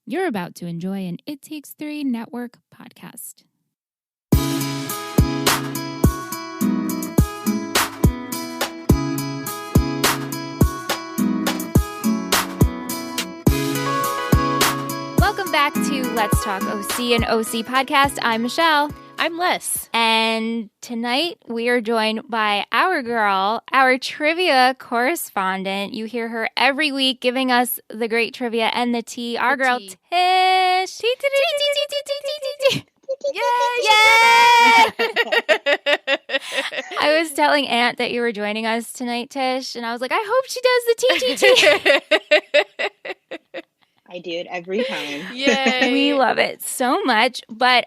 You're about to enjoy an It Takes Three Network podcast. Welcome back to Let's Talk OC, an OC podcast. I'm Michelle. I'm Liz. And tonight we are joined by our girl, our trivia correspondent. You hear her every week giving us the great trivia and the tea. Our girl, Tish. Yay! I was telling Aunt that you were joining us tonight, Tish, and I was like, I hope she does the TTT. I do it every time. Yay! We love it so much, but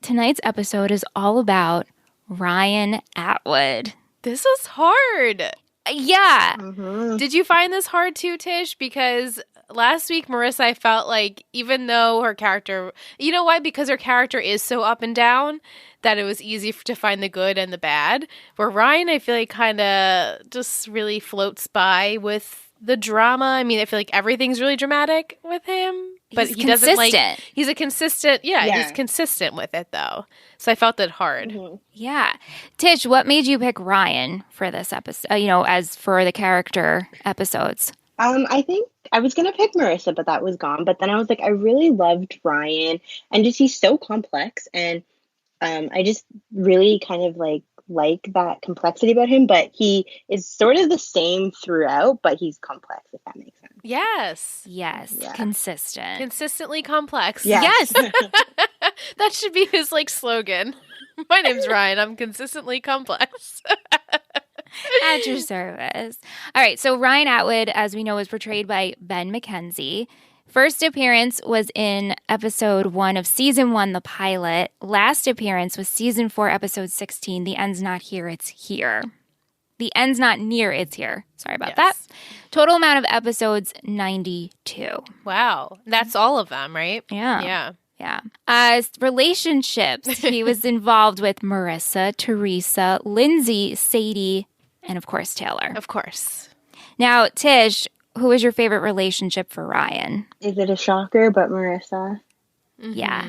tonight's episode is all about Ryan Atwood. This is hard. Yeah. Mm-hmm. Did you find this hard too, Tish? Because last week, Marissa, I felt like even though her character, you know why? Because her character is so up and down that it was easy to find the good and the bad. Where Ryan, I feel like kind of just really floats by with the drama. I mean, I feel like everything's really dramatic with him. But He's he doesn't consistent. he's a consistent, he's consistent with it though. So I felt it hard. Mm-hmm. Yeah. Tish, what made you pick Ryan for this episode, as for the character episodes? I think I was going to pick Marissa, but that was gone. But then I was like, I really loved Ryan, and just he's so complex, and I just really kind of like that complexity about him, but he is sort of the same throughout, but he's complex, if that makes sense. Yes. Yes. Yeah. Consistent. Consistently complex. Yeah. Yes. That should be his slogan. My name's Ryan. I'm consistently complex. At your service. All right. So Ryan Atwood, as we know, was portrayed by Ben McKenzie. First appearance was in episode 1 of season 1, the pilot. Last appearance was season 4, episode 16, The End's Not Here, It's Here. The End's Not Near, It's Here. Sorry about that. Total amount of episodes, 92. Wow. That's all of them, right? Yeah. Yeah. Yeah. Relationships. He was involved with Marissa, Teresa, Lindsay, Sadie, and of course, Taylor. Of course. Now, Tish, who is your favorite relationship for Ryan? Is it a shocker? But Marissa. Mm-hmm. Yeah.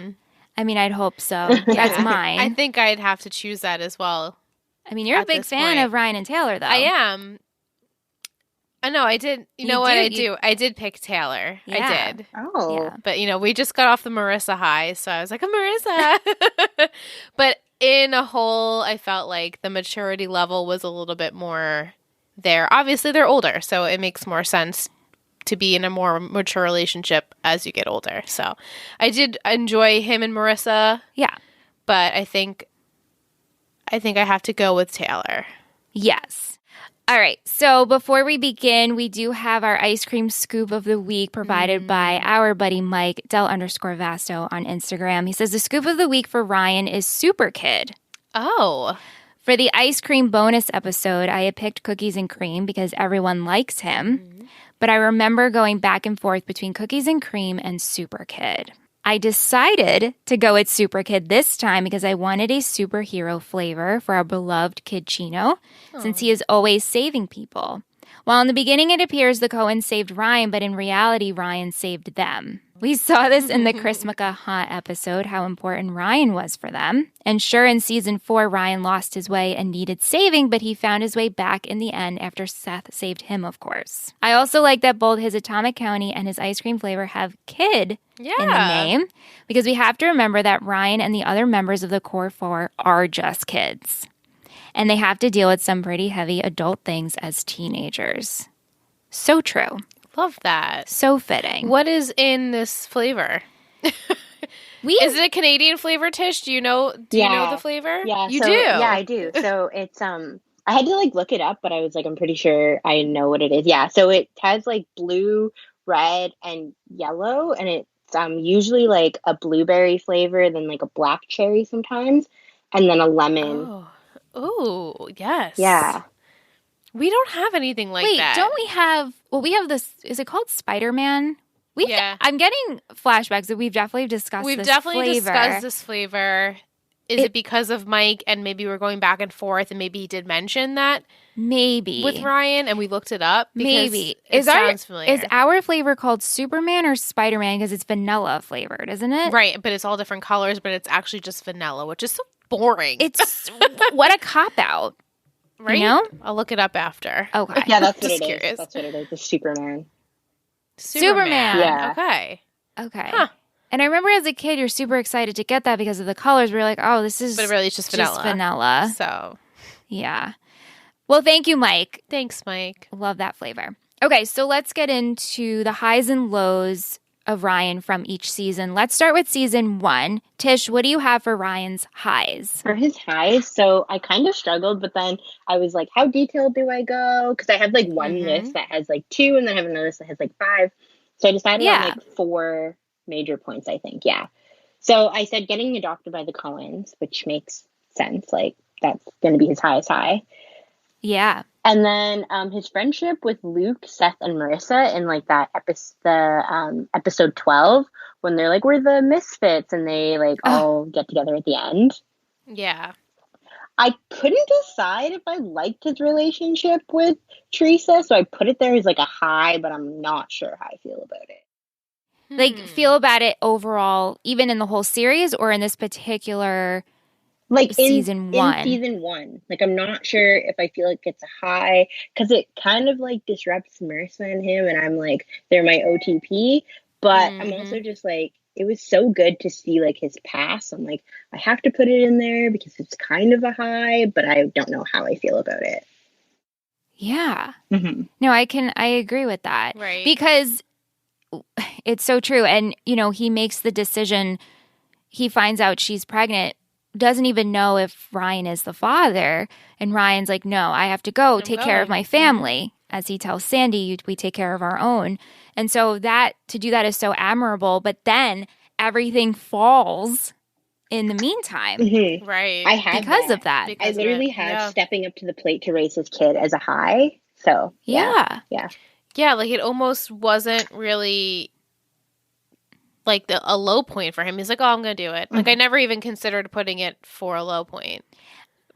I mean, I'd hope so. That's mine. I think I'd have to choose that as well. I mean, you're a at big this fan point. of Ryan and Taylor, though. I am. I know, I did. You know what? I do. I did pick Taylor. Yeah. I did. Oh. Yeah. But, we just got off the Marissa high, so I was like, Marissa. But in a whole, I felt like the maturity level was a little bit more there. Obviously, they're older, so it makes more sense to be in a more mature relationship as you get older. So I did enjoy him and Marissa. Yeah. But I think I have to go with Taylor. Yes. All right. So before we begin, we do have our ice cream scoop of the week provided by our buddy Mike, Del_Vasto on Instagram. He says the scoop of the week for Ryan is Super Kid. Oh. For the ice cream bonus episode, I had picked cookies and cream because everyone likes him. But I remember going back and forth between cookies and cream and Super Kid. I decided to go with Super Kid this time because I wanted a superhero flavor for our beloved Kid Chino, since he is always saving people. While in the beginning it appears the Coens saved Ryan, but in reality Ryan saved them. We saw this in the Chrismukkah Haunt episode, how important Ryan was for them. And sure, in season 4, Ryan lost his way and needed saving, but he found his way back in the end after Seth saved him, of course. I also like that both his Atomic County and his ice cream flavor have kid in the name, because we have to remember that Ryan and the other members of the Core 4 are just kids. And they have to deal with some pretty heavy adult things as teenagers. So true. Love that. So fitting. What is in this flavor? Is it a Canadian flavor, Tish? Do you know the flavor? Yeah. You so, do? Yeah, I do. So it's I had to look it up, but I was I'm pretty sure I know what it is. Yeah. So it has blue, red, and yellow, and it's usually a blueberry flavor, then a black cherry sometimes, and then a lemon. Oh, yes. Yeah. We don't have anything like that. Wait, don't we have... Well, we have this... Is it called Spider-Man? Yeah. I'm getting flashbacks that we've definitely discussed this flavor. discussed this flavor. Is it because of Mike and maybe we're going back and forth and maybe he did mention that Maybe. with Ryan and we looked it up? Because Maybe. It sounds familiar. Is our flavor called Superman or Spider-Man? Because it's vanilla flavored, isn't it? Right, but it's all different colors, but it's actually just vanilla, which is so boring. It's what a cop-out. right? You know? I'll look it up after. Okay. Yeah, that's what Just it curious. is. That's what it is. The Superman. Superman. Yeah. Okay. Okay. Huh. And I remember as a kid, you're super excited to get that because of the colors. We are like, oh, this is But really, it's just vanilla. vanilla. So, Yeah. Well, thank you, Mike. thanks, Mike. Love that flavor. Okay, so let's get into the highs and lows of Ryan from each season. Let's start with season 1. Tish, what do you have for Ryan's highs? For his highs, so I kind of struggled, but then I was like, how detailed do I go? Because I have like one list that has like 2, and then I have another list that has like 5. So I decided on like 4 major points, I think. Yeah. So I said getting adopted by the Coens, which makes sense. Like that's going to be his highest high. Yeah. And then his friendship with Luke, Seth, and Marissa in like that episode 12 when they're like, we're the misfits, and they like all get together at the end. Yeah. I couldn't decide if I liked his relationship with Teresa, so I put it there as like a high, but I'm not sure how I feel about it. Like, feel about it overall, even in the whole series or in this particular Like season 1? In season 1. Like, I'm not sure if I feel like it's a high, because it kind of like disrupts Marissa and him, and I'm like, they're my OTP, but I'm also just like, it was so good to see like his past. I'm like, I have to put it in there because it's kind of a high, but I don't know how I feel about it. Yeah. Mm-hmm. No, I agree with that. Right. Because it's so true. And, you know, he makes the decision, he finds out she's pregnant, doesn't even know if Ryan is the father. And Ryan's like, no, I have to go take care of my family. As he tells Sandy, we take care of our own. And so that, to do that is so admirable. But then everything falls in the meantime. Mm-hmm. Right. I had Because of that. I literally had stepping up to the plate to raise his kid as a high. So, Yeah. Yeah, like it almost wasn't really like a low point for him. He's like, oh, I'm going to do it. Like I never even considered putting it for a low point.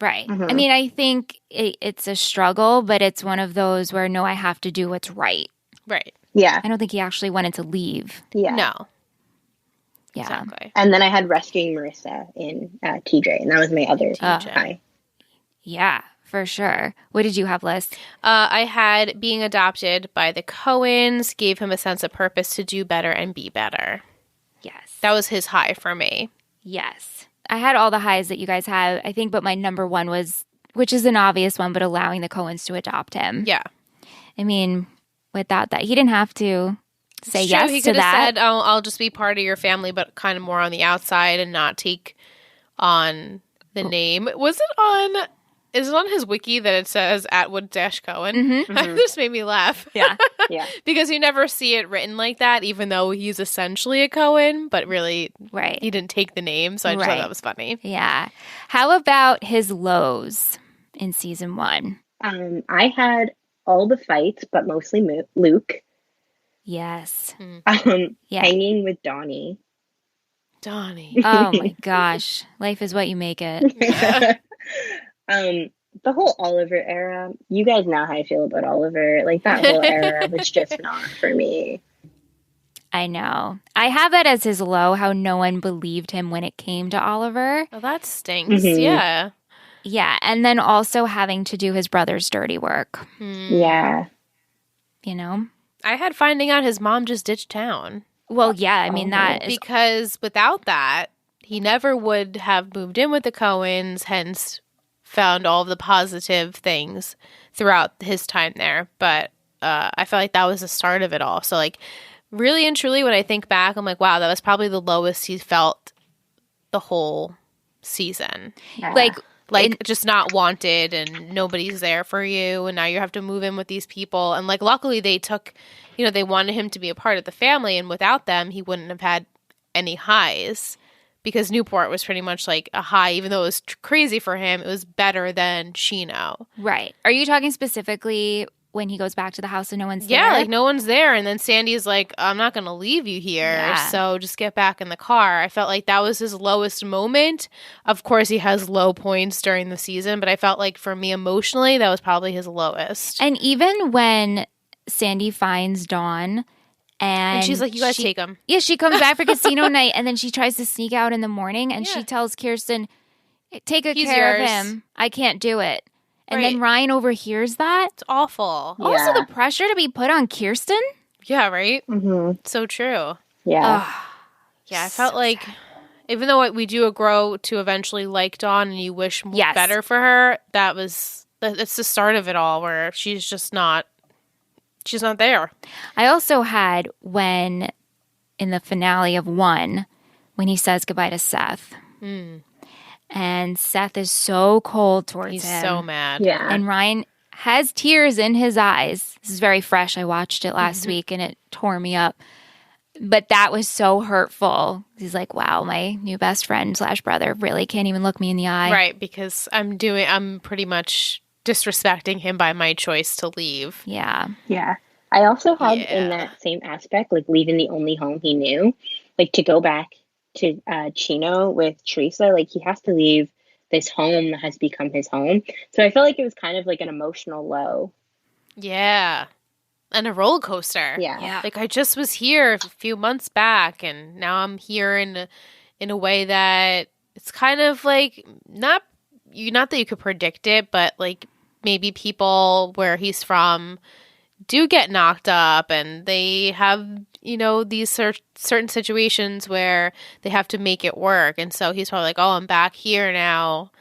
Right. I mean, I think it's a struggle, but it's one of those where, no, I have to do what's right. Right. Yeah. I don't think he actually wanted to leave. Yeah. No. Yeah. Exactly. And then I had rescuing Marissa in TJ, and that was my other high. Yeah, for sure. What did you have, Liz? I had being adopted by the Coens gave him a sense of purpose to do better and be better. Yes. That was his high for me. Yes. I had all the highs that you guys have, I think, but my number one was, which is an obvious one, but allowing the Coens to adopt him. Yeah. I mean, without that, he didn't have to say It's yes true. He to could have that. said, oh, I'll just be part of your family, but kind of more on the outside and not take on the name. Is it on his wiki that it says Atwood-Cohen? That just made me laugh. Yeah. Yeah. Because you never see it written like that, even though he's essentially a Cohen, but really Right. he didn't take the name, so I just thought that was funny. Yeah. How about his lows in season 1? I had all the fights, but mostly Luke. Yes. Hanging with Donnie. Donnie. Oh my gosh. Life is what you make it. The whole Oliver era, you guys know how I feel about Oliver. Like, that whole era was just not for me. I know. I have that as his low, how no one believed him when it came to Oliver. Well, that stinks. Yeah. Yeah. And then also having to do his brother's dirty work, Yeah. you know? I had finding out his mom just ditched town. Well, yeah. I mean, that is. Because without that, he never would have moved in with the Coens, hence found all of the positive things throughout his time there. But I felt like that was the start of it all. So, like, really and truly, when I think back, I'm like, wow, that was probably the lowest he felt the whole season. Yeah. Like, Just not wanted and nobody's there for you. And now you have to move in with these people. And, like, luckily they took, they wanted him to be a part of the family. And without them, he wouldn't have had any highs. Because Newport was pretty much like a high, even though it was crazy for him, it was better than Chino. right. Are you talking specifically when he goes back to the house and no one's Yeah, there. like no one's there. And then Sandy's like, I'm not going to leave you here. Yeah. So just get back in the car. I felt like that was his lowest moment. Of course, he has low points during the season, but I felt like for me emotionally, that was probably his lowest. And even when Sandy finds Dawn and she's like, you guys take him. Yeah, she comes back for casino night and then she tries to sneak out in the morning and she tells Kirsten, take good care of him. I can't do it. And then Ryan overhears that. It's awful. Yeah. Also, the pressure to be put on Kirsten. Yeah, right? Mm-hmm. So true. Yeah. Yeah, I felt like even though we do grow to eventually like Dawn and you wish better for her, that's the start of it all where she's not there. I also had when in the finale of 1 when he says goodbye to Seth. And Seth is so cold towards him. He's so mad. Yeah. And Ryan has tears in his eyes. This is very fresh. I watched it last week and it tore me up. But that was so hurtful. He's like, wow, my new best friend / brother really can't even look me in the eye. Right, because I'm pretty much disrespecting him by my choice to leave. Yeah. Yeah. I also had in that same aspect, like leaving the only home he knew, like to go back to Chino with Teresa, like he has to leave this home that has become his home. So I felt like it was kind of like an emotional low. Yeah. And a roller coaster. Yeah. Like I just was here a few months back and now I'm here in a way that it's kind of like not that you could predict it, but like maybe people where he's from do get knocked up and they have, these certain situations where they have to make it work. And so he's probably like, oh, I'm back here now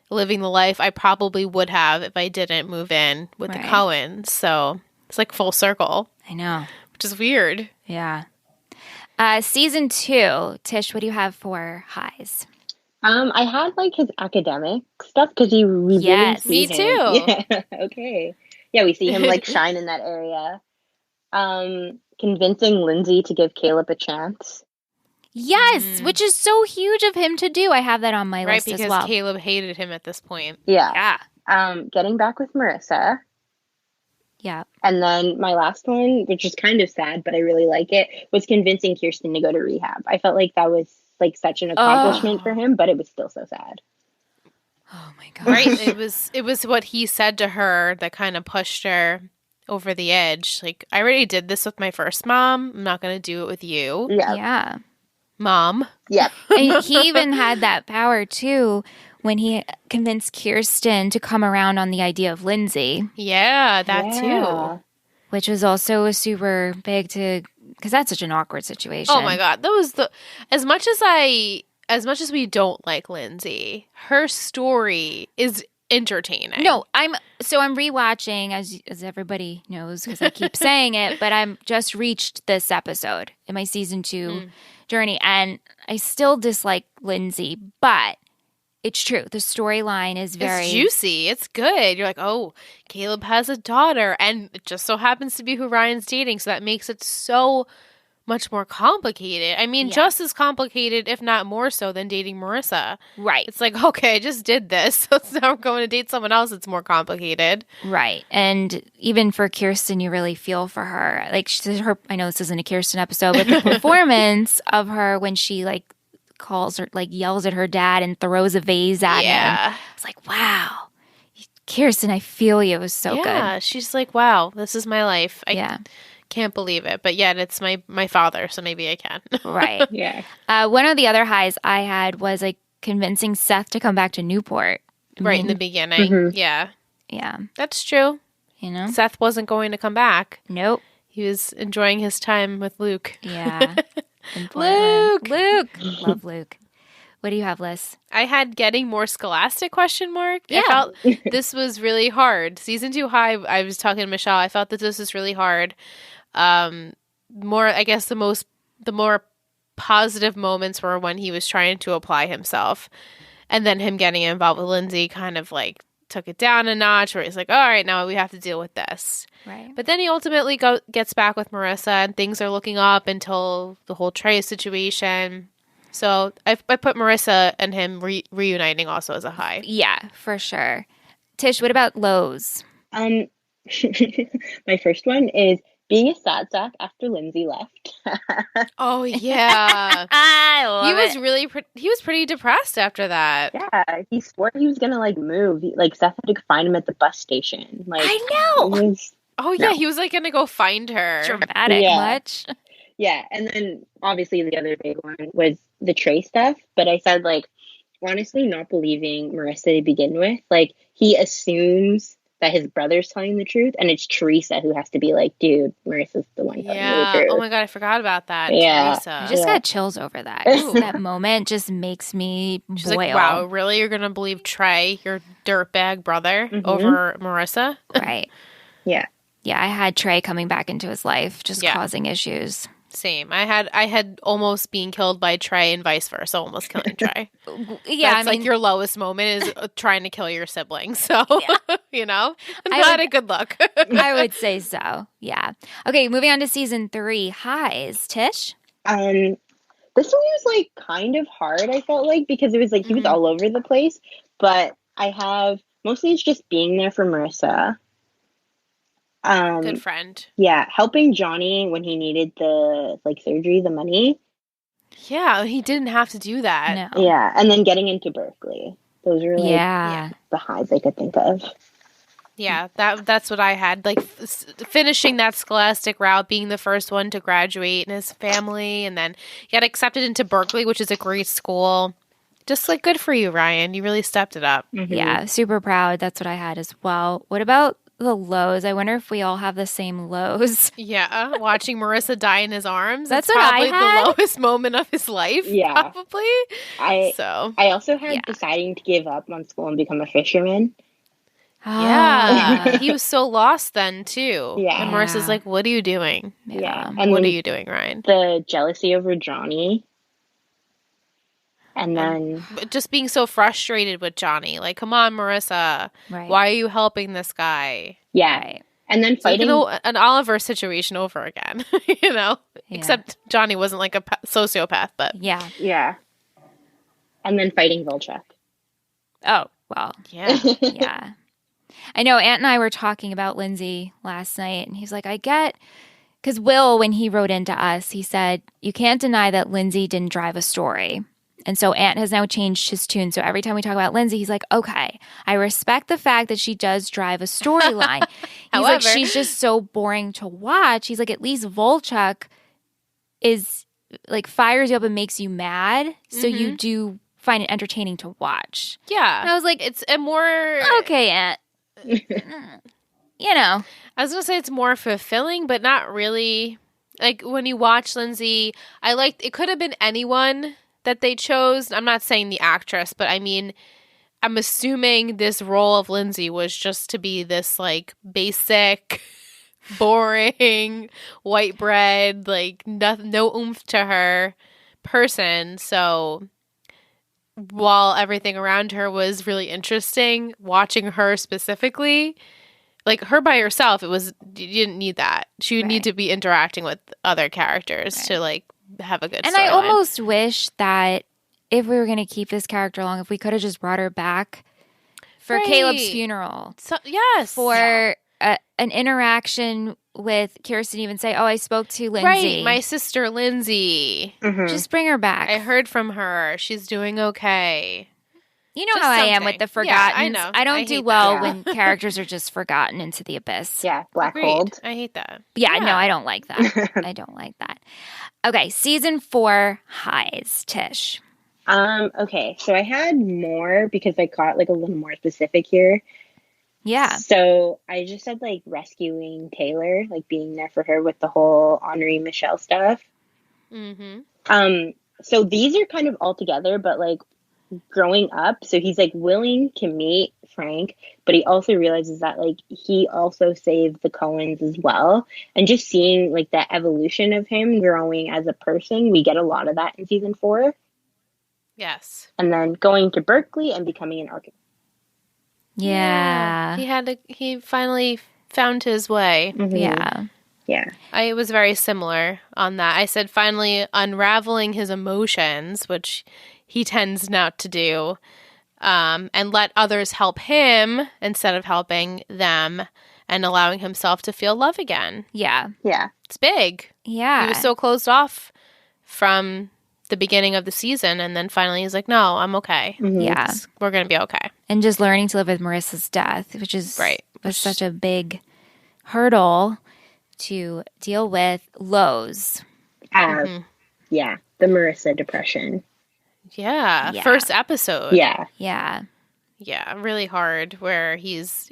living the life I probably would have if I didn't move in with the Coens. So it's like full circle. I know. Which is weird. Yeah. Season 2, Tish, what do you have for highs? I had like his academic stuff because we really see me him. too. Yeah. Okay. Yeah, we see him like shine in that area. Convincing Lindsay to give Caleb a chance. Yes, which is so huge of him to do. I have that on my list as well. Right, because Caleb hated him at this point. Yeah. Getting back with Marissa. Yeah. And then my last one, which is kind of sad, but I really like it, was convincing Kirsten to go to rehab. I felt like that was like such an accomplishment for him, but it was still so sad. Oh my god. Right. It was what he said to her that kind of pushed her over the edge. Like, I already did this with my first mom. I'm not going to do it with you. Yeah. Mom. Yeah. And he even had that power too when he convinced Kirsten to come around on the idea of Lindsay. Yeah, that too. Which was also a super big because that's such an awkward situation. Oh my god. That was as much as we don't like Lindsay, her story is entertaining. No, I'm rewatching as everybody knows because I keep saying it, but I'm just reached this episode in my season 2 journey and I still dislike Lindsay, but it's true. The storyline is very It's juicy. It's good. You're like, oh, Caleb has a daughter and it just so happens to be who Ryan's dating, so that makes it so much more complicated. I mean, just as complicated, if not more so, than dating Marissa. Right. It's like, okay, I just did this, so now I'm going to date someone else. It's more complicated. Right. And even for Kirsten, you really feel for her. Like, I know this isn't a Kirsten episode, but the performance of her when she, like, calls her, like, yells at her dad and throws a vase at him. It's like, wow. Kirsten, I feel you. It was so good. Yeah, she's like, wow, this is my life. I can't believe it, but yet it's my father, so maybe I can. Right. Yeah. One of the other highs I had was like convincing Seth to come back to Newport. Right in the beginning. Mm-hmm. Yeah. Yeah. That's true. You know? Seth wasn't going to come back. Nope. He was enjoying his time with Luke. Yeah. Luke! Love Luke. What do you have, Liz? I had getting more scholastic ? Yeah. I felt this was really hard. Season 2 high, I was talking to Michelle. I felt that this was really hard. More, I guess the more positive moments were when he was trying to apply himself, and then him getting involved with Lindsay kind of like took it down a notch. Where he's like, all right, now we have to deal with this. Right. But then he ultimately gets back with Marissa, and things are looking up until the whole Trey situation. So I put Marissa and him reuniting also as a high. Yeah, for sure. Tish, what about lows? My first one is being a sad sack after Lindsay left. Oh yeah. I love He was it. really he was pretty depressed after that. Yeah, he swore he was gonna like move. Like Seth had to find him at the bus station. Like I it know. was Oh yeah, no. he was like gonna go find her. Dramatic Yeah. much. Yeah, and then obviously the other big one was the Trey stuff. But I said like honestly, not believing Marissa to begin with. Like he assumes that his brother's telling the truth, and it's Teresa who has to be like, dude, Marissa's the one telling you the Yeah. truth. Oh my god, I forgot about that. Yeah. Teresa. I just Yeah. got chills over that. 'Cause that moment just makes me She's boil. like, wow, really? You're gonna believe Trey, your dirtbag brother, Mhm. over Marissa? Right. Yeah. Yeah, I had Trey coming back into his life, just Yeah. causing issues. Same. I had almost being killed by Trey and vice versa, almost killing Trey. Yeah, That's I mean, like your lowest moment is trying to kill your sibling. So, you know, I not would- a good look. I would say so. Yeah. Okay, moving on to season 3. Highs. Tish? This one was like kind of hard, I felt like, because it was like he was Mhm. all over the place. But I have mostly it's just being there for Marissa. Good friend. Yeah, helping Johnny when he needed the like surgery, the money. Yeah, he didn't have to do that. No. Yeah, and then getting into Berkeley. Those are like Yeah. the highs I could think of. Yeah, that's what I had. Like finishing that scholastic route, being the first one to graduate in his family, and then get accepted into Berkeley, which is a great school. Just like good for you, Ryan. You really stepped it up. Mhm. Yeah, super proud. That's what I had as well. What about the lows? I wonder if we all have the same lows. Yeah, watching Marissa die in his arms. That's It's what I probably had. the lowest moment of his life. Yeah. Probably. I So also had Yeah. deciding to give up on school and become a fisherman. yeah, he was so lost then too. Yeah. And Marissa's like, "What are you doing? Yeah. Yeah. And What then are you doing, Ryan?" the jealousy over Johnny. And then But just being so frustrated with Johnny. Like, come on, Marissa. Right. Why are you helping this guy? yeah. Right. And then It's like fighting an Oliver situation over again, you know? Yeah. Except Johnny wasn't like a sociopath, but Yeah. yeah. And then fighting Volchek. Oh, well. yeah. Yeah. I know Aunt and I were talking about Lindsay last night, and he's like, I get, because Will, when he wrote into us, he said, you can't deny that Lindsay didn't drive a story. And so Aunt has now changed his tune. So every time we talk about Lindsay, he's like, okay, I respect the fact that she does drive a storyline. He's like, However- she's just so boring to watch. He's like, at least Volchuk is like fires you up and makes you mad. So you do find it entertaining to watch. And Yeah. I was like, It's a more, okay, Aunt. You know. I was going to say it's more fulfilling, but not really. Like when you watch Lindsay, I liked, it could have been anyone that they chose. I'm not saying the actress, but I mean, I'm assuming this role of Lindsay was just to be this like basic, boring, white bread, like no oomph to her person. So while everything around her was really interesting, watching her specifically, like her by herself, you didn't need that. She would Right. need to be interacting with other characters to like have a good And I storyline. almost wish that if we were going to keep this character along, if we could have just brought her back for Right. Caleb's funeral, So, yes. for an interaction with Kirsten, even say, oh, I spoke to Lindsay. Right, my sister Lindsay. Mhm. Just bring her back. I heard from her. She's doing okay. you know just how I am with something. the forgotten. Yeah, I know. I don't I do hate well that. when characters are just forgotten into the abyss. Yeah, black Agreed. hold. I hate that. Yeah, no, Yeah. I don't like that. I don't like that. Okay, season 4 highs, Tish. Okay, so I had more because I got like a little more specific here. Yeah. So I just said like rescuing Taylor, like being there for her with the whole Henri Michelle stuff. Mm-hmm. So these are kind of all together, but like growing up, so he's like willing to meet Frank, but he also realizes that like he also saved the Cohens as well. And just seeing like that evolution of him growing as a person, we get a lot of that in season 4. Yes. And then going to Berkeley and becoming an architect. Yeah. He finally found his way. Yeah. Yeah. I was very similar on that. I said finally unraveling his emotions, which he tends not to do, and let others help him instead of helping them. and allowing himself to feel love again. Yeah. Yeah. It's big. Yeah. He was so closed off from the beginning of the season, and then finally he's like, no, I'm okay. Yeah. We're going to be okay. And just learning to live with Marissa's death, which is Right. was such a big hurdle to deal with. Lows. Yeah. The Marissa depression. Yeah. Yeah. First episode. Yeah. Yeah. Yeah, really hard, where he's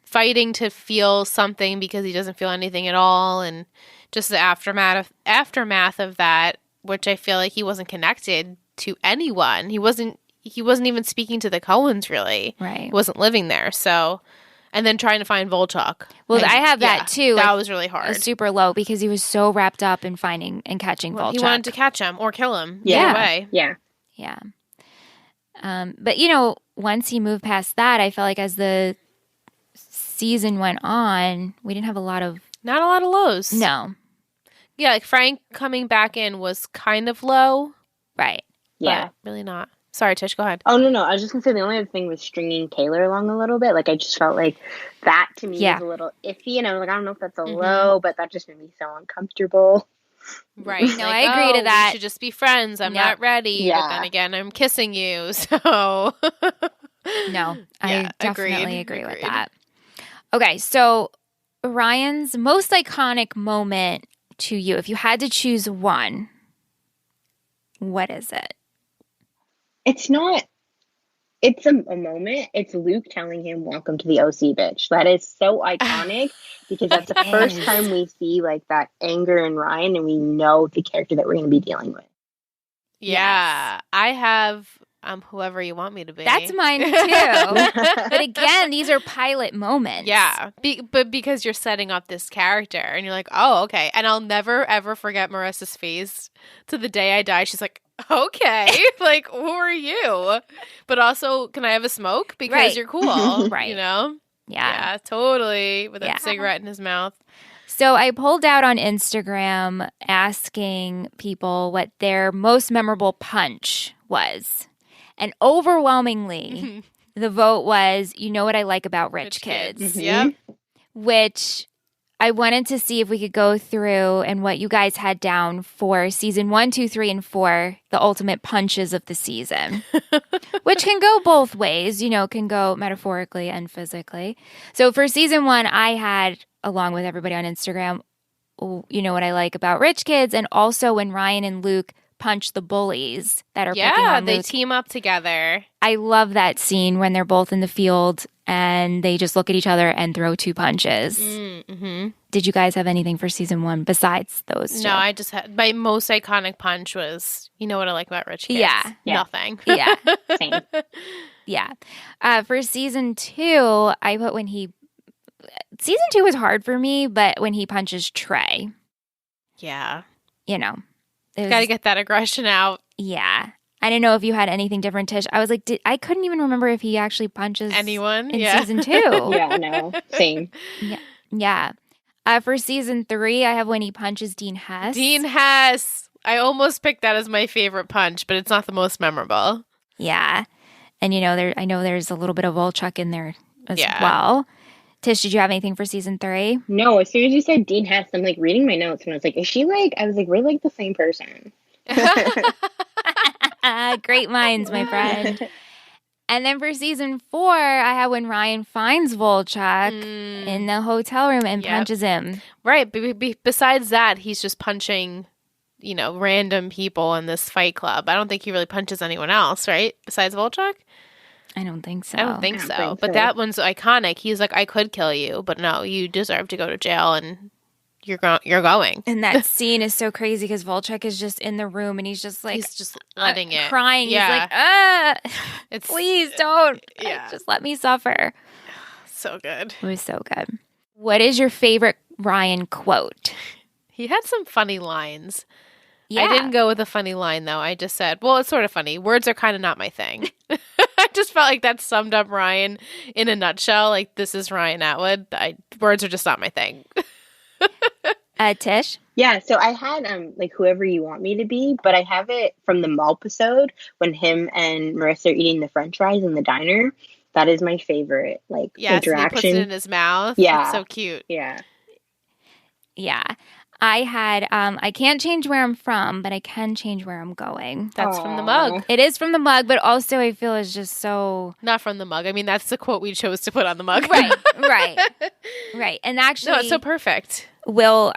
fighting to feel something because he doesn't feel anything at all, and just the aftermath of that, which I feel like he wasn't connected to anyone. He wasn't even speaking to the Coens, really. Right. He wasn't living there. So, and then trying to find Volchok. Well, I have that too. That like, was really hard. Super low because he was so wrapped up in finding and catching Volchok. He wanted to catch him or kill him. Yeah. Either way. Yeah. Yeah. But, once he moved past that, I felt like as the season went on, we didn't have not a lot of lows. No. Yeah, like Frank coming back in was kind of low. Right. Yeah. But really not. Sorry, Tish, go ahead. Oh, no. I was just going to say the only other thing was stringing Taylor along a little bit. Like, I just felt like that to me was a little iffy. And I was like, I don't know if that's a low, but that just made me so uncomfortable. Right. No, I agree to that. We should just be friends. I'm not ready. Yeah. But then again, I'm kissing you. So. No, I definitely agreed. agree with that. Okay, so Ryan's most iconic moment to you, if you had to choose one, what is it? It's not, it's a moment. It's Luke telling him, welcome to the OC, bitch. That is so iconic because that's the first time we see like that anger in Ryan and we know the character that we're going to be dealing with. Yeah. Yes. I have whoever you want me to be. That's mine too. But again, these are pilot moments. Yeah. But because you're setting up this character and you're like, oh, okay. And I'll never, ever forget Marissa's face to the day I die. She's like, okay, like, who are you? But also, can I have a smoke? Because you're cool. Right. Yeah, totally. With a cigarette in his mouth. So I pulled out on Instagram asking people what their most memorable punch was. And overwhelmingly, the vote was, you know what I like about rich kids. Mm-hmm. Yep. Which I wanted to see if we could go through and what you guys had down for season 1, 2, 3, and 4, the ultimate punches of the season, which can go both ways, can go metaphorically and physically. So for season 1, I had, along with everybody on Instagram, you know what I like about rich kids, and also when Ryan and Luke punch the bullies that are picking on Luke. They team up together. I love that scene when they're both in the field and they just look at each other and throw 2 punches. Mm-hmm. Did you guys have anything for season 1 besides those 2? No, I just had my most iconic punch was, you know what I like about rich kids? Yeah. Nothing. Yeah. Same. Yeah. For season 2, I put season 2 was hard for me, but when he punches Trey. Yeah. Got to get that aggression out. Yeah. I didn't know if you had anything different, Tish. I was like, I couldn't even remember if he actually punches anyone in season 2. Yeah, no, same. Yeah. For season 3, I have when he punches Dean Hess. Dean Hess. I almost picked that as my favorite punch, but it's not the most memorable. Yeah. And I know there's a little bit of Volchok in there as well. Tish, did you have anything for season 3? No, as soon as you said Dean Hess, I'm like reading my notes and I was like, we're like the same person. Great minds, my friend. And then for season 4, I have when Ryan finds Volchok in the hotel room and punches him. Right. Besides that, he's just punching, random people in this fight club. I don't think he really punches anyone else, right? Besides Volchok? I don't think so. I don't think so. But that one's iconic. He's like, I could kill you, but no, you deserve to go to jail and you're going. And that scene is so crazy because Volchok is just in the room and he's just letting it. Crying. Yeah. He's like, please don't. Just let me suffer. So good. It was so good. What is your favorite Ryan quote? He had some funny lines. Yeah. I didn't go with a funny line, though. I just said, well, it's sort of funny. Words are kind of not my thing. I just felt like that summed up Ryan in a nutshell. Like, this is Ryan Atwood. Words are just not my thing. Tish? Yeah, so I had whoever you want me to be, but I have it from the mall episode when him and Marissa are eating the french fries in the diner. that is my favorite, like, Yes, and he puts interaction. it in his mouth. Yeah. It's so cute. Yeah. Yeah. I had, I can't change where I'm from, but I can change where I'm going. That's from the Aw. mug. It is from the mug, but also I feel it's just so. Not from the mug. I mean, that's the quote we chose to put on the mug. Right. And actually, No, it's so perfect. Will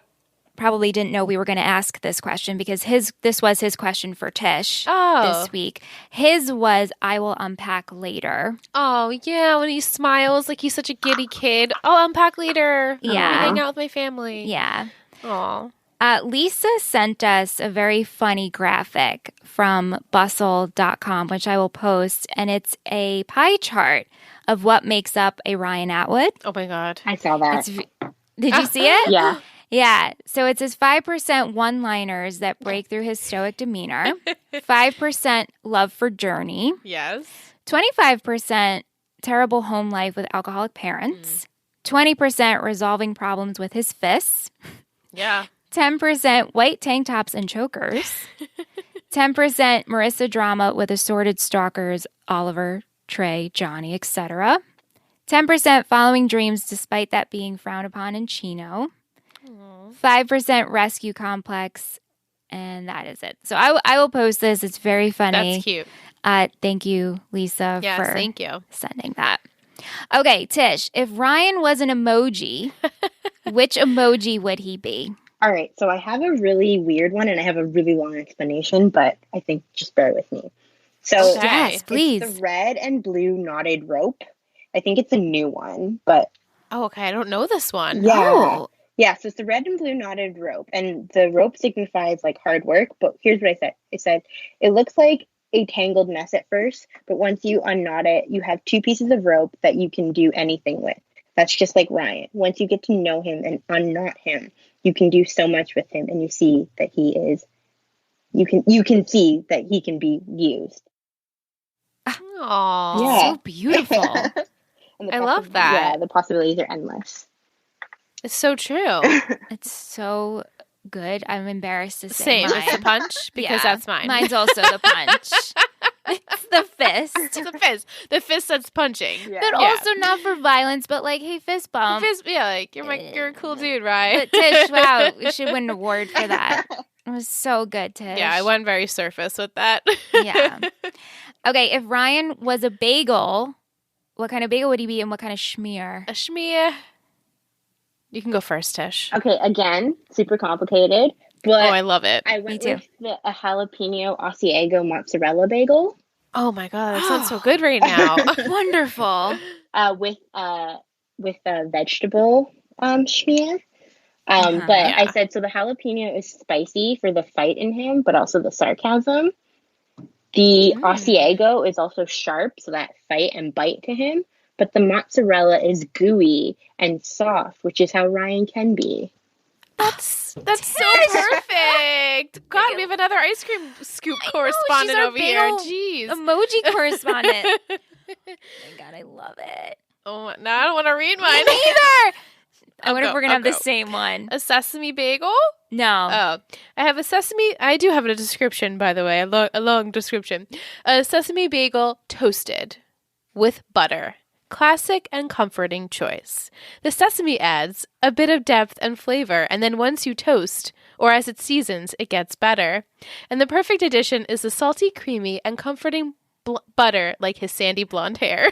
probably didn't know we were going to ask this question because this was his question for Tish this week. His was, I will unpack later. Oh, yeah, when he smiles like he's such a giddy kid. I'll unpack later. Yeah. I'm gonna hang out with my family. Yeah. Aw. Lisa sent us a very funny graphic from bustle.com, which I will post, and it's a pie chart of what makes up a Ryan Atwood. Oh, my God. I saw that. Did you see it? Yeah. Yeah. So it's his 5% one-liners that break through his stoic demeanor, 5% love for Journey, Yes. 25% terrible home life with alcoholic parents, 20% resolving problems with his fists, Yeah. 10% white tank tops and chokers, 10% Marissa drama with assorted stalkers, Oliver, Trey, Johnny, etc., 10% following dreams despite that being frowned upon in Chino, 5% rescue complex, and that is it. So I will post this. It's very funny. That's cute. Thank you, Lisa, Yes, for thank you. sending that. Okay, Tish, if Ryan was an emoji, which emoji would he be? All right. So I have a really weird one and I have a really long explanation, but I think just bear with me. So Okay. Yes, please. it's the red and blue knotted rope. I think it's a new one, but Oh, okay. I don't know this one. yeah. Oh. Yeah, so it's the red and blue knotted rope, and the rope signifies like hard work. But here's what I said. I said it looks like a tangled mess at first, but once you unknot it, you have two pieces of rope that you can do anything with. That's just like Ryan. Once you get to know him and unknot him, you can do so much with him, and you see that he is. You can see that he can be used. Aww. Yeah. So beautiful. And I love that. Yeah, the possibilities are endless. It's so true. It's so good. I'm embarrassed to say Same. mine. It's the punch because Yeah, that's mine. Mine's also the punch. It's the fist. It's the fist. The fist that's punching. Yeah. But Yeah. also not for violence, but like, hey, fist bump. Fist, yeah, like you're a cool dude, right? But Tish, wow, we should win an award for that. It was so good, Tish. Yeah, I went very surface with that. Yeah. Okay, if Ryan was a bagel, what kind of bagel would he be and what kind of schmear? A schmear. You can go first, Tish. Okay, again, super complicated, but Oh, I love it. I went too. with a jalapeno Asiago mozzarella bagel Oh my god, that sounds so good right now. Wonderful. with a vegetable schmear. But Yeah. I said so the jalapeno is spicy for the fight in him, but also the sarcasm. The Asiago is also sharp, so that fight and bite to him. But the mozzarella is gooey and soft, which is how Ryan can be. That's so perfect. God, we have another ice cream scoop correspondent she's our over here. bagel Jeez. Emoji correspondent. Oh my God, I love it. Oh, now I don't want to read mine. Either. I I'll wonder if go, we're gonna I'll have the go. same one. A sesame bagel? No. Oh, I have a sesame. I do have a description, by the way, a long description. A sesame bagel toasted with butter. Classic and comforting choice. The sesame adds a bit of depth and flavor, and then once you toast, or as it seasons, it gets better. And the perfect addition is the salty, creamy, and comforting butter like his sandy blonde hair.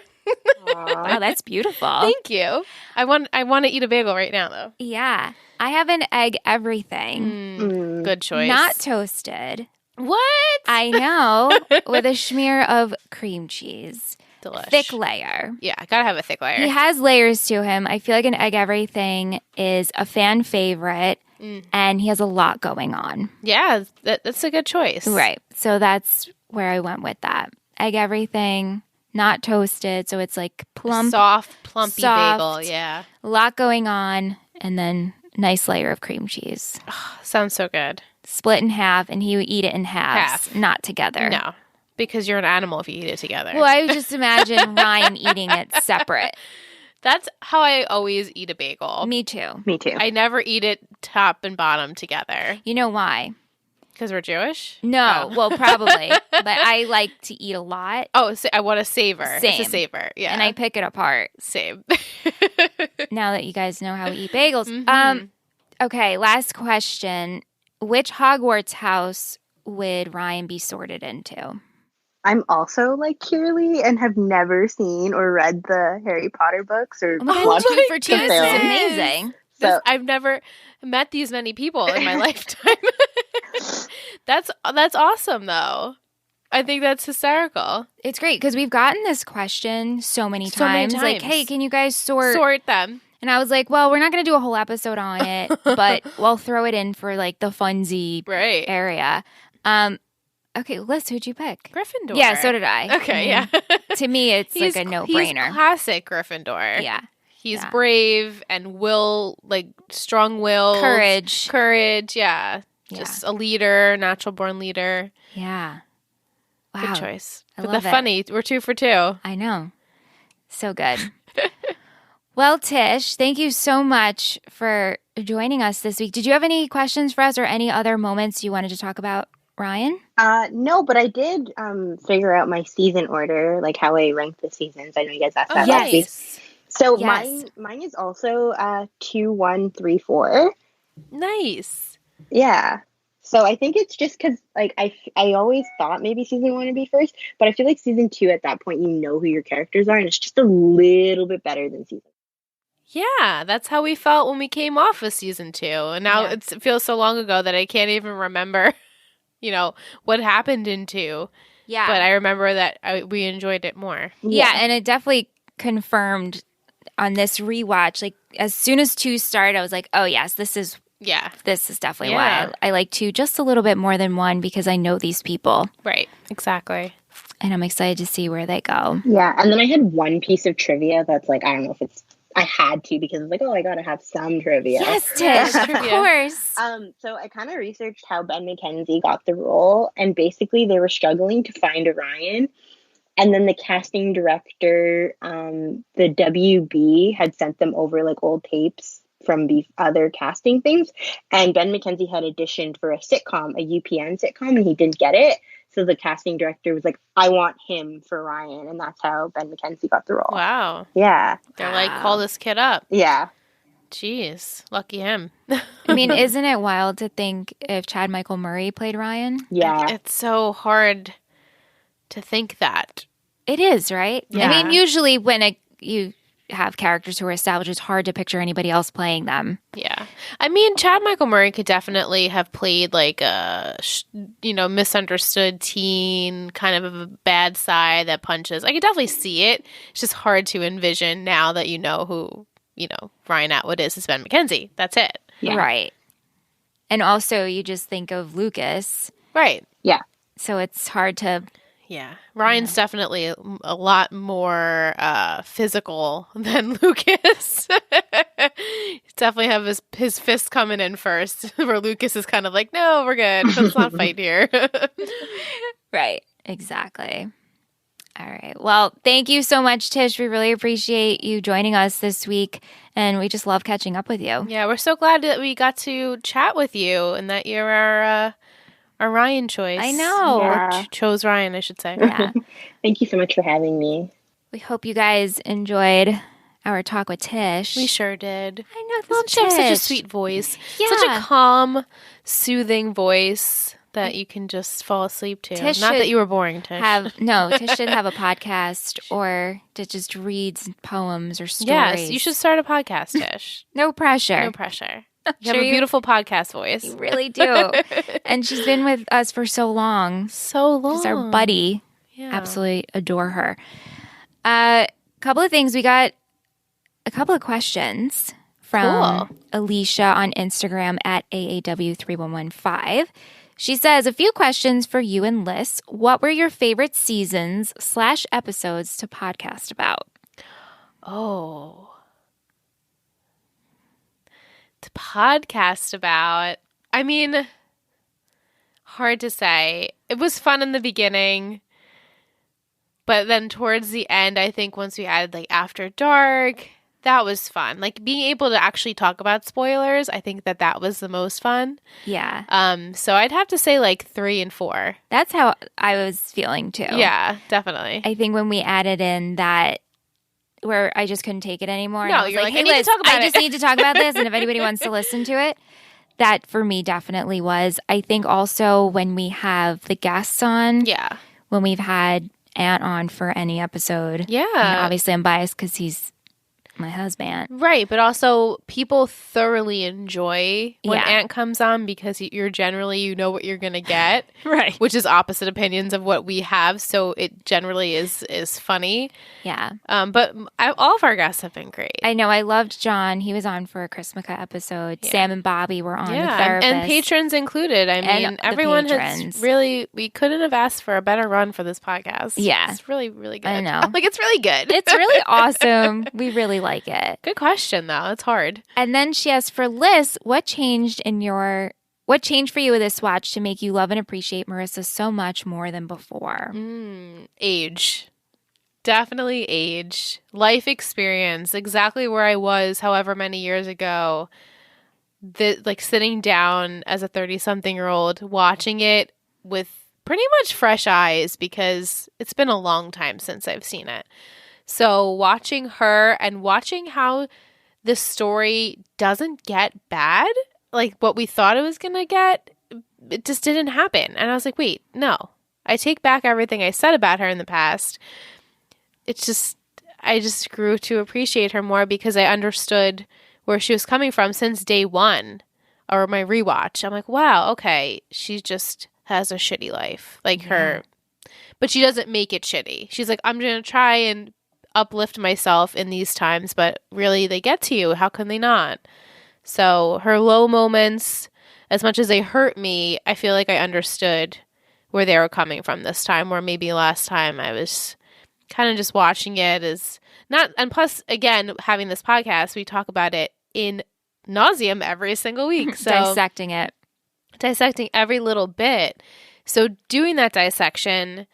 Wow, that's beautiful. Thank you. I want to eat a bagel right now, though. Yeah. I have an egg everything. Good choice. Not toasted. What? I know. With a smear of cream cheese. Delish. Thick layer. Yeah, gotta have a thick layer. He has layers to him. I feel like an egg everything is a fan favorite and he has a lot going on. Yeah, that's a good choice. Right. So that's where I went with that. Egg everything, not toasted. So it's like plump, Soft, plumpy soft. bagel. Yeah. a lot going on, and then nice layer of cream cheese. Sounds so good. Split in half, and he would eat it in halves, Half. not together. No, because you're an animal if you eat it together. Well, I would just imagine Ryan eating it separate. That's how I always eat a bagel. Me too. Me too. I never eat it top and bottom together. You know why? Because we're Jewish? No, Oh. well, probably. But I like to eat a lot. Oh, so I want a savor. Same. It's a savor. Yeah. And I pick it apart. Same. Now that you guys know how we eat bagels. Mhm. Okay, last question. Which Hogwarts house would Ryan be sorted into? I'm also like Kirley and have never seen or read the Harry Potter books or Oh my God, watched two for two. the This is films. amazing. So I've never met these many people in my lifetime. That's awesome, though. I think that's hysterical. It's great because we've gotten this question so many So many times. Like, times. hey, can you guys sort? Sort them. And I was like, well, we're not going to do a whole episode on it, but we'll throw it in for like the funsy Right. area. Okay, Liz, who'd you pick? Gryffindor. Yeah, so did I. Okay, I mean, yeah. To me, it's He's like a no-brainer. He's classic Gryffindor. Yeah. He's Yeah. brave and strong-willed. Courage. Yeah. Just a leader, natural-born leader. Yeah. Wow. Good choice. I But love the it. funny, we're 2 for 2. I know. So good. Well, Tish, thank you so much for joining us this week. Did you have any questions for us or any other moments you wanted to talk about, Ryan? no, but I did figure out my season order, like how I ranked the seasons. I know you guys asked that last week. So Yes. mine is also 2, 1, 3, 4. Nice. Yeah. So I think it's just because like I always thought maybe season 1 would be first, but I feel like season 2 at that point you know who your characters are, and it's just a little bit better than season. Yeah, that's how we felt when we came off of season 2. And now Yeah. it feels so long ago that I can't even remember, what happened in 2. Yeah. But I remember that we enjoyed it more. Yeah, and it definitely confirmed on this rewatch. Like as soon as 2 started, I was like, oh yes, this is definitely Yeah. why I like 2 just a little bit more than 1 because I know these people Right. Exactly. and I'm excited to see where they go. Yeah, and then I had one piece of trivia that's like I don't know if I had to because it's like I gotta have some trivia. Yes, Tish, of Trivia. course. So I kind of researched how Ben McKenzie got the role, and basically they were struggling to find a Ryan. And then the casting director, the WB, had sent them over like old tapes from the other casting things. And Ben McKenzie had auditioned for a sitcom, a UPN sitcom, and he didn't get it. So the casting director was like, I want him for Ryan. And that's how Ben McKenzie got the role. Wow. Yeah. They're like, call this kid up. Yeah. Jeez. Lucky him. I mean, isn't it wild to think if Chad Michael Murray played Ryan? Yeah. It's so hard to think that. It is, right? Yeah. I mean, usually when you have characters who are established, it's hard to picture anybody else playing them. Yeah. I mean, Chad Michael Murray could definitely have played like a, misunderstood teen, kind of a bad side that punches. I could definitely see it. It's just hard to envision now that you know who, Ryan Atwood is Ben McKenzie. That's it. Yeah. Right. And also, you just think of Lucas. Right. Yeah. So it's hard to... Yeah. Ryan's definitely a lot more physical than Lucas. Definitely have his fist coming in first, where Lucas is kind of like, no, we're good. Let's not fight here. Right. Exactly. All right. Well, thank you so much, Tish. We really appreciate you joining us this week, and we just love catching up with you. Yeah, we're so glad that we got to chat with you and that you're our Ryan choice. I know. Yeah. Chose Ryan, I should say. Yeah. Thank you so much for having me. We hope you guys enjoyed our talk with Tish. We sure did. I know. Isn't she have such a sweet voice? Such a Yeah. calm, soothing voice that you can just fall asleep to. Tish Not should that you were boring, Tish. Tish should have a podcast or to just read poems or stories. Yes, you should start a podcast, Tish. No pressure. No pressure. You Sure have a you- beautiful podcast voice. You really do. And she's been with us for so long. So long. She's our buddy. Yeah. Absolutely adore her. A couple of things. We got a couple of questions from Cool. Alicia on Instagram at AAW3115. She says, a few questions for you and Liz. What were your favorite seasons/episodes to podcast about? Oh. To podcast about. I mean, hard to say. It was fun in the beginning. But then towards the end, I think once we added like After Dark, That was fun. Like, being able to actually talk about spoilers, I think that was the most fun. Yeah. So I'd have to say, like, 3 and 4. That's how I was feeling, too. Yeah, definitely. I think when we added in that where I just couldn't take it anymore. No, and I was you're like, hey, I need Liz, to talk about I just it. need to talk about this, and if anybody wants to listen to it, that for me definitely was. I think also when we have the guests on, Yeah. when we've had Ant on for any episode. Yeah. And obviously, I'm biased because he's my husband. Right, but also people thoroughly enjoy when Yeah. Ant comes on because you're generally, you know what you're going to get. Right. Which is opposite opinions of what we have, so it generally is funny. Yeah. But all of our guests have been great. I know. I loved John. He was on for a Christmaka episode. Yeah. Sam and Bobby were on the Yeah, therapist. and patrons included. I And mean, the everyone patrons. has really, we couldn't have asked for a better run for this podcast. Yeah. It's really, really good. I know. Like, it's really good. It's really awesome. We really like it. Good question, though. It's hard. And then she asked for Liz, what changed for you with this watch to make you love and appreciate Marissa so much more than before? Age. Definitely age. Life experience. Exactly where I was however many years ago. Like sitting down as a 30-something-year-old, watching it with pretty much fresh eyes because it's been a long time since I've seen it. So watching her and watching how the story doesn't get bad, like what we thought it was going to get, it just didn't happen. And I was like, wait, no. I take back everything I said about her in the past. It's just, I just grew to appreciate her more because I understood where she was coming from since day one or my rewatch. I'm like, wow, okay, she just has a shitty life. Like her, but she doesn't make it shitty. She's like, I'm going to try and uplift myself in these times, but really they get to you. How can they not? So her low moments, as much as they hurt me, I feel like I understood where they were coming from this time, where maybe last time I was kind of just watching it as not, and plus again, having this podcast, we talk about it in nauseum every single week. So Dissecting every little bit. So doing that dissection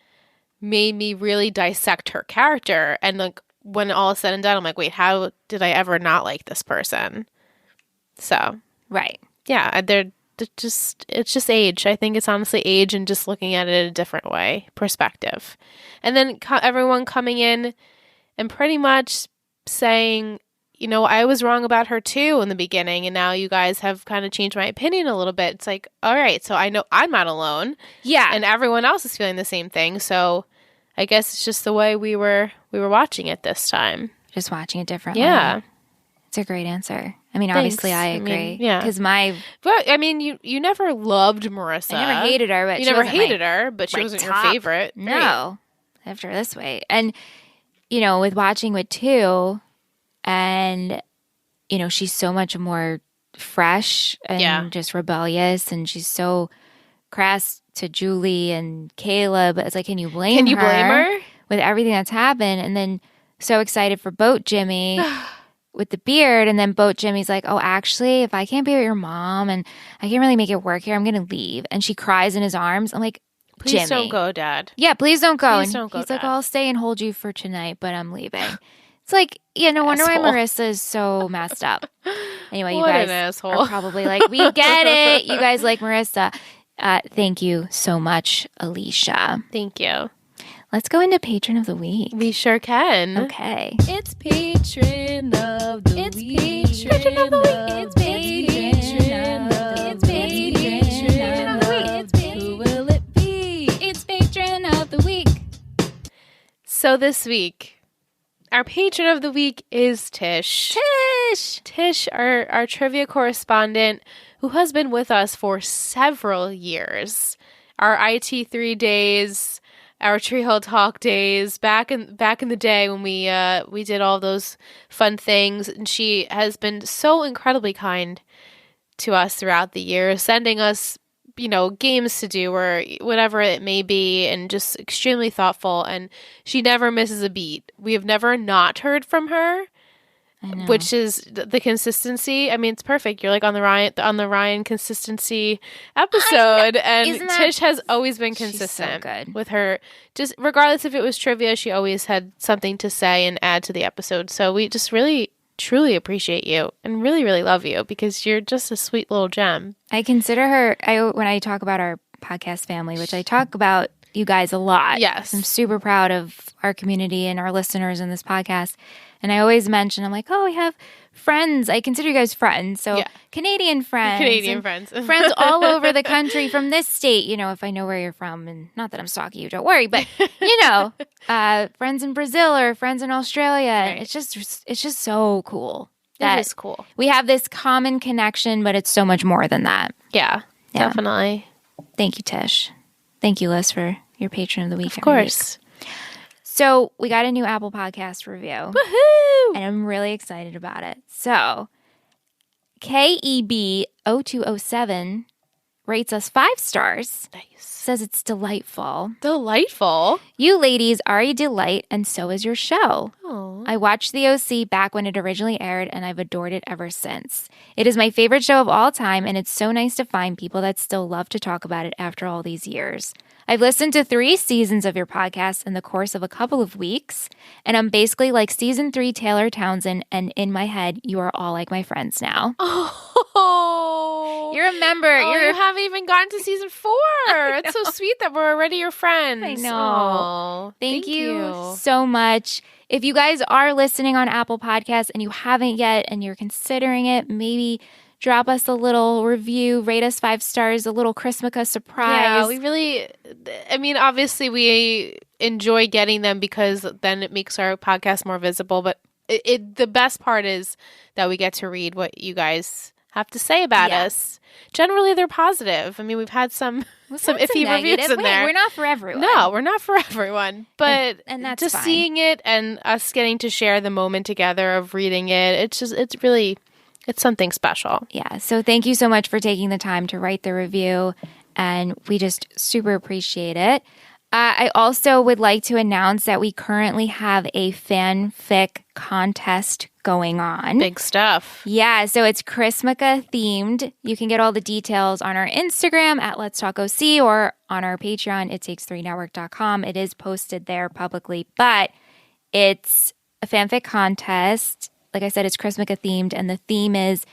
made me really dissect her character. And like when all is said and done, I'm like, wait, how did I ever not like this person? So Right. yeah, it's just age. I think it's honestly age and just looking at it a different way, perspective. And then everyone coming in and pretty much saying, you know, I was wrong about her too in the beginning, and now you guys have kind of changed my opinion a little bit. It's like, all right, so I know I'm not alone. Yeah. And everyone else is feeling the same thing. So I guess it's just the way we were watching it this time. Just watching it differently. Yeah. It's a great answer. I mean, Thanks. obviously, I I agree. mean, yeah. Because But I mean, you never loved Marissa. I never hated her, but You she never wasn't hated her, but she my wasn't top. your favorite. No. After this way. And, you know, with watching with two, and, you know, she's so much more fresh and just rebellious, and she's so crass to Julie and Caleb. It's like, can you blame her? With everything that's happened? And then so excited for Boat Jimmy with the beard, and then Boat Jimmy's like, oh, actually, if I can't be with your mom and I can't really make it work here, I'm going to leave. And she cries in his arms. I'm like, Please Jimmy. don't go, Dad. Yeah, please don't go. Please And don't go, he's like, Dad. I'll stay and hold you for tonight, but I'm leaving. It's like, yeah, no wonder why Asshole. Marissa is so messed up. Anyway, you What an guys asshole. are probably like, we get it. You guys like Marissa. Thank you so much, Alicia. Thank you. Let's go into Patron of the Week. We sure can. Okay. It's patron of the week. Patron of the week. It's patron of the week. It's patron of the week. Who will it be? It's patron of the week. So this week, our patron of the week is Tish. Tish, our trivia correspondent, who has been with us for several years. Our IT3 days, our Treehill Talk days, back in the day when we did all those fun things, and she has been so incredibly kind to us throughout the years, sending us, you know, games to do or whatever it may be, and just extremely thoughtful. And she never misses a beat. We have never not heard from her, I know. which is the consistency. I mean, it's perfect. You're like on the Ryan consistency episode, and Isn't that- Tish has always been She's so consistent good. with her. Just regardless if it was trivia, she always had something to say and add to the episode. So we just really truly appreciate you and really, really love you because you're just a sweet little gem. I consider her, when I talk about our podcast family, which I talk about you guys a lot. Yes. I'm super proud of our community and our listeners in this podcast. And I always mention, I'm like, oh, we have friends. I consider you guys friends. So Canadian friends. Canadian friends. Friends all over the country from this state, if I know where you're from. And not that I'm stalking you, don't worry. But, friends in Brazil or friends in Australia. Right. It's just so cool. That is cool. We have this common connection, but it's so much more than that. Yeah, definitely. Thank you, Tish. Thank you, Liz, for your patron of the week. Of course. So we got a new Apple Podcast review. Woohoo! And I'm really excited about it. So KEB0207 rates us 5 stars. Nice. Says it's delightful. Delightful. You ladies are a delight, and so is your show. Oh. I watched The OC back when it originally aired, and I've adored it ever since. It is my favorite show of all time, and it's so nice to find people that still love to talk about it after all these years. I've listened to 3 seasons of your podcast in the course of a couple of weeks, and I'm basically like season 3 Taylor Townsend, and in my head, you are all like my friends now. Oh. You remember. You haven't even gotten to season 4. It's so sweet that we're already your friends. I know. Oh, Thank you so much. If you guys are listening on Apple Podcasts and you haven't yet and you're considering it, maybe drop us a little review, rate us 5 stars, a little Christmas surprise. Yeah, we really, obviously we enjoy getting them because then it makes our podcast more visible. But the best part is that we get to read what you guys have to say about us. Generally, they're positive. I mean, we've had some iffy reviews in there. We're not for everyone. No, we're not for everyone. But and that's just fine. seeing it and us getting to share the moment together of reading it, it's something special. Yeah. So thank you so much for taking the time to write the review, and we just super appreciate it. I also would like to announce that we currently have a fanfic contest going on. Big stuff. Yeah, so it's Christmaka themed. You can get all the details on our Instagram at Let's Talk OC or on our Patreon, ittakes3network.com. It is posted there publicly, but it's a fanfic contest. Like I said, it's Christmaka themed, and the theme is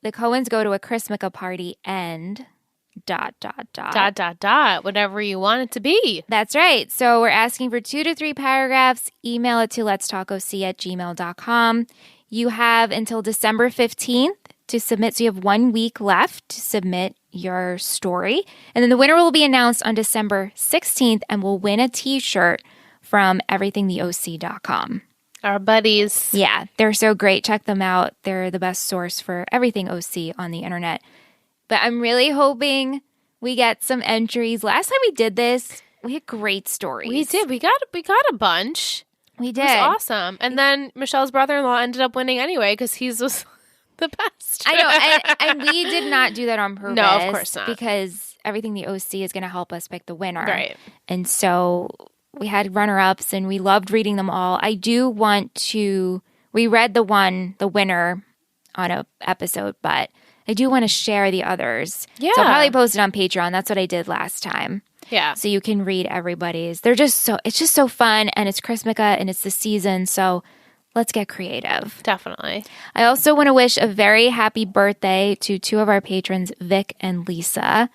the Coens go to a Christmaka party and ... Whatever you want it to be. That's right. So we're asking for 2 to 3 paragraphs. Email it to letstalkoc@gmail.com. You have until December 15th to submit. So you have 1 week left to submit your story. And then the winner will be announced on December 16th and will win a t-shirt from everythingtheoc.com. Our buddies. Yeah, they're so great. Check them out. They're the best source for everything OC on the internet. But I'm really hoping we get some entries. Last time we did this, we had great stories. We did. We got a bunch. We did. It was awesome. And then Michelle's brother-in-law ended up winning anyway because he's the best. I know. And we did not do that on purpose. No, of course not. Because everything the OC is going to help us pick the winner. Right. And so we had runner-ups and we loved reading them all. I do want to... We read the winner on an episode, but... I do want to share the others. Yeah. So I'll probably post it on Patreon. That's what I did last time. Yeah. So you can read everybody's. It's just so fun, and it's Christmaka, and it's the season, so let's get creative. Definitely. I also want to wish a very happy birthday to 2 of our patrons, Vic and Lisa.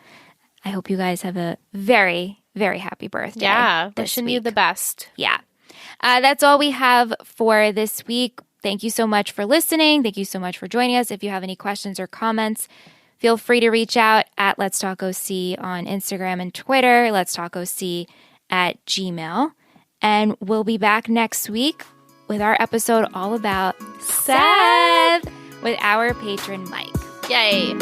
I hope you guys have a very, very happy birthday. Yeah. Wishing you the best. Yeah. That's all we have for this week. Thank you so much for listening. Thank you so much for joining us. If you have any questions or comments, feel free to reach out at Let's Talk OC on Instagram and Twitter, Let's Talk OC at Gmail. And we'll be back next week with our episode all about Seth with our patron Mike. Yay.